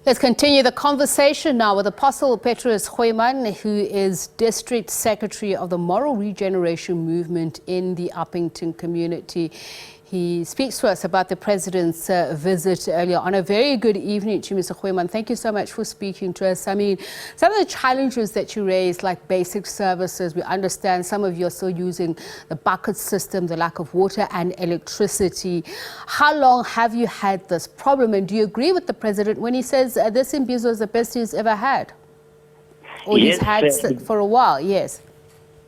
Let's continue the conversation now with Apostle Petrus Goeieman, who is District Secretary of the Moral Regeneration Movement in the Upington community. He speaks to us about the President's visit earlier on. A very good evening to Mr. Goeieman. Thank you so much for speaking to us. I mean, some of the challenges that you raised, like basic services, we understand some of you are still using the bucket system, the lack of water and electricity. How long have you had this problem? And do you agree with the President when he says this Imbizo is the best he's ever had? Or yes, he's had for a while, yes.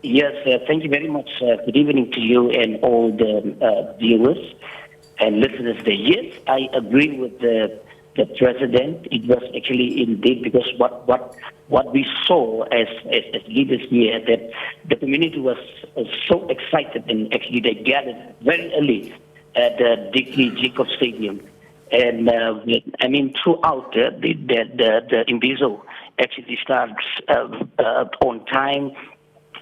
Yes, thank you very much. Good evening to you and all the viewers and listeners there. Yes, I agree with the President. It was actually indeed because what we saw as leaders here, that the community was so excited, and actually they gathered very early at the Dickie Jacob Stadium. And I mean, throughout the Imbizo actually starts on time.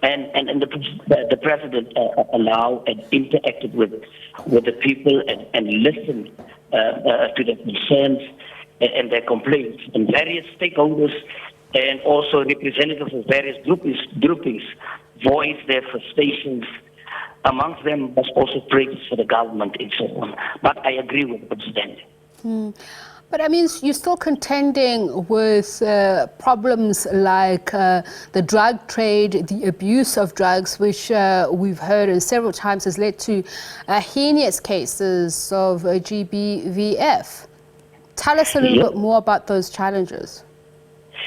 And the President allowed and interacted with the people and listened to their concerns and their complaints. And various stakeholders and also representatives of various groupings voiced their frustrations. Amongst them was also praise for the government and so on. But I agree with the President. But I mean, you're still contending with problems like the drug trade, the abuse of drugs, which we've heard and several times has led to heinous cases of GBVF. Tell us a little bit more about those challenges.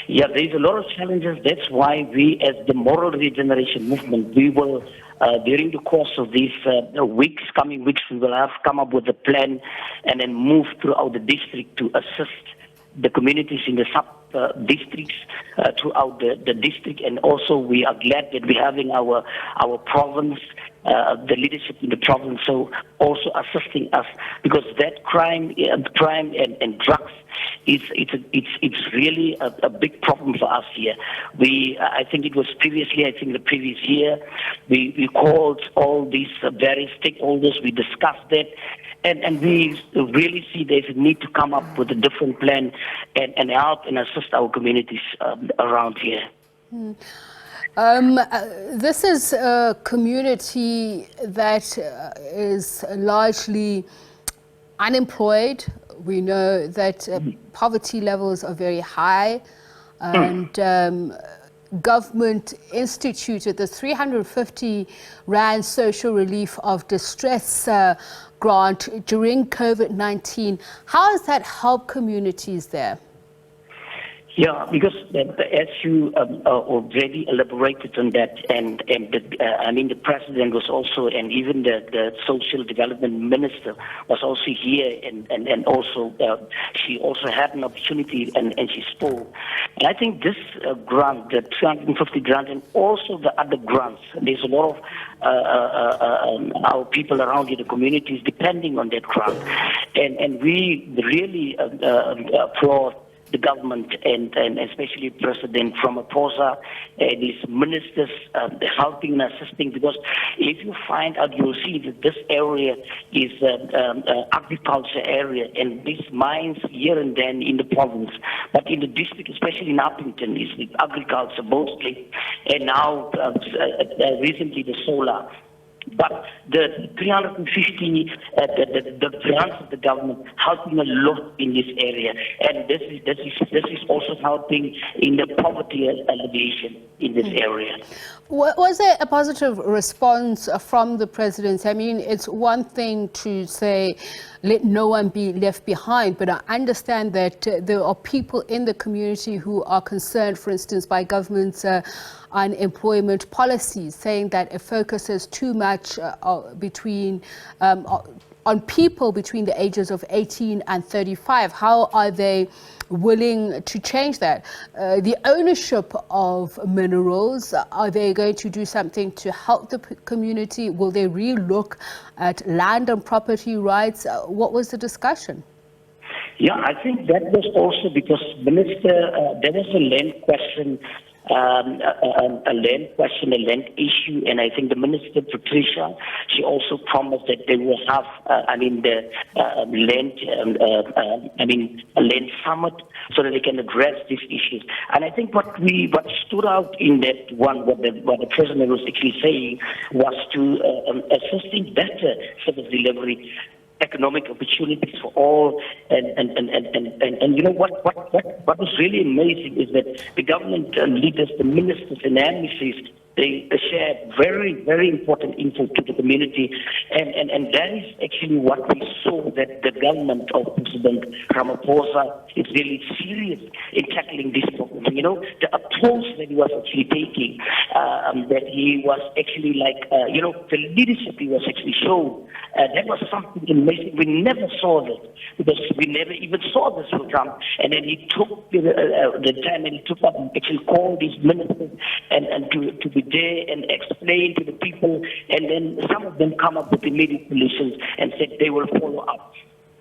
Yeah, there's a lot of challenges. That's why we, as the Moral Regeneration Movement, we will, during the course of these coming weeks, we will have come up with a plan and then move throughout the district to assist the communities in the sub-districts throughout the district. And also we are glad that we're having our province, the leadership in the province, so also assisting us, because that crime and drugs, it's really a big problem for us here. I think it was previously, the previous year, we called all these various stakeholders, we discussed that, and we really see there's a need to come up with a different plan and help and assist our communities around here. This is a community that is largely unemployed. We know that poverty levels are very high, and government instituted the 350 Rand social relief of distress grant during COVID-19. How has that helped communities there? Yeah, because as you already elaborated on that, and I mean the President was also, and even the Social Development Minister was also here, and also she also had an opportunity and she spoke. And I think this grant, the 350 grant, and also the other grants, there's a lot of our people around here, the communities, depending on that grant, and we really applaud the government and especially President Ramaphosa and his ministers helping and assisting, because if you find out, you'll see that this area is agriculture area, and these mines here and then in the province, but in the district, especially in Upington, is the agriculture mostly, and now recently the solar. But the 350, the grants of the government helping a lot in this area, and this is also helping in the poverty alleviation in this area. Was there a positive response from the President? I mean, it's one thing to say, let no one be left behind, but I understand that there are people in the community who are concerned, for instance, by government's unemployment policies, saying that it focuses too much on people between the ages of 18 and 35. How are they willing to change that? The ownership of minerals, are they going to do something to help the community? Will they re-look at land and property rights? What was the discussion? Yeah, I think that was also because, Minister, there was a land question a land question, a land issue, and I think the Minister, Patricia, she also promised that they will have, a land summit so that they can address these issues. And I think what stood out in that one, what the President was actually saying, was to assist in better service delivery, economic opportunities for all, and you know what was really amazing is that the government leaders, the ministers and embassies, they shared very, very important info to the community, and that is actually what we saw, that the government of President Ramaphosa is really serious in tackling this problem. You know, the approach that he was actually taking, that he was actually the leadership he was actually shown, that was something amazing. We never saw that, because we never even saw this program. And then he took the time, and he took up and actually called these ministers and to be there and explain to the people, and then some of them come up with immediate solutions and said they will follow up.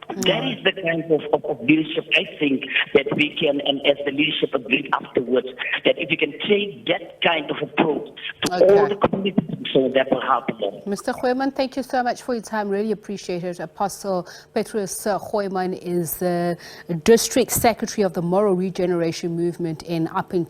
That is the kind of leadership, I think, that we can, and as the leadership agreed afterwards, that if you can take that kind of approach to all the communities, so that will help them. Mr. Goeieman, thank you so much for your time. Really appreciate it. Apostle Petrus Goeieman is the District Secretary of the Moral Regeneration Movement in Upington.